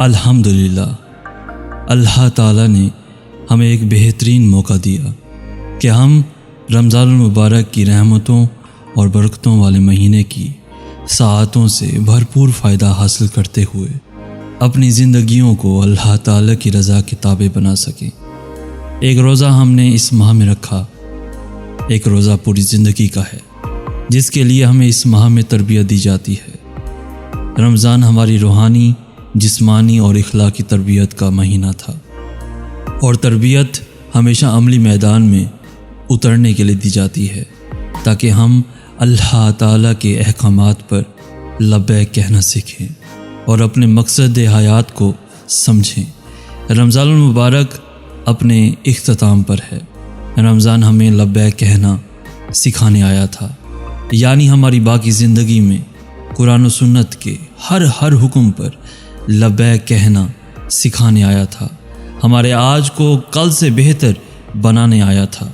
الحمدللہ، اللہ تعالیٰ نے ہمیں ایک بہترین موقع دیا کہ ہم رمضان المبارک کی رحمتوں اور برکتوں والے مہینے کی ساعتوں سے بھرپور فائدہ حاصل کرتے ہوئے اپنی زندگیوں کو اللہ تعالیٰ کی رضا کے تابع بنا سکیں۔ ایک روزہ ہم نے اس ماہ میں رکھا، ایک روزہ پوری زندگی کا ہے جس کے لیے ہمیں اس ماہ میں تربیت دی جاتی ہے۔ رمضان ہماری روحانی، جسمانی اور اخلاقی تربیت کا مہینہ تھا، اور تربیت ہمیشہ عملی میدان میں اترنے کے لیے دی جاتی ہے تاکہ ہم اللہ تعالیٰ کے احکامات پر لبیک کہنا سیکھیں اور اپنے مقصد حیات کو سمجھیں۔ رمضان المبارک اپنے اختتام پر ہے۔ رمضان ہمیں لبیک کہنا سکھانے آیا تھا، یعنی ہماری باقی زندگی میں قرآن و سنت کے ہر حکم پر لبیک کہنا سکھانے آیا تھا، ہمارے آج کو کل سے بہتر بنانے آیا تھا۔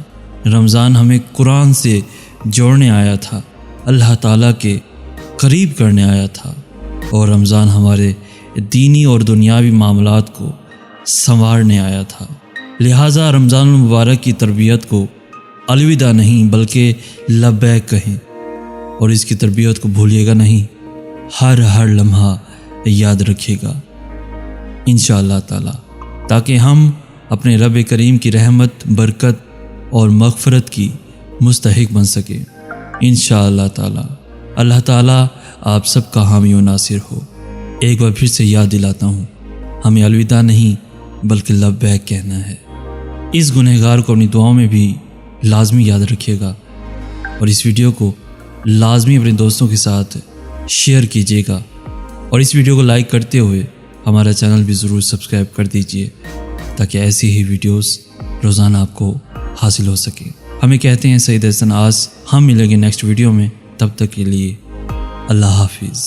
رمضان ہمیں قرآن سے جوڑنے آیا تھا، اللہ تعالیٰ کے قریب کرنے آیا تھا، اور رمضان ہمارے دینی اور دنیاوی معاملات کو سنوارنے آیا تھا۔ لہٰذا رمضان المبارک کی تربیت کو الوداع نہیں بلکہ لبیک کہیں، اور اس کی تربیت کو بھولیے گا نہیں، ہر لمحہ یاد رکھیے گا انشاءاللہ تعالی، تاکہ ہم اپنے رب کریم کی رحمت، برکت اور مغفرت کی مستحق بن سکیں انشاءاللہ تعالی۔ اللہ تعالیٰ آپ سب کا حامی و ناصر ہو۔ ایک بار پھر سے یاد دلاتا ہوں، ہمیں الوداع نہیں بلکہ لبیک کہنا ہے۔ اس گنہگار کو اپنی دعاؤں میں بھی لازمی یاد رکھیے گا، اور اس ویڈیو کو لازمی اپنے دوستوں کے ساتھ شیئر کیجیے گا، اور اس ویڈیو کو لائک کرتے ہوئے ہمارا چینل بھی ضرور سبسکرائب کر دیجیے تاکہ ایسی ہی ویڈیوز روزانہ آپ کو حاصل ہو سکے۔ ہمیں کہتے ہیں سید احسان آس۔ ہم ملیں گے نیکسٹ ویڈیو میں، تب تک کے لیے اللہ حافظ۔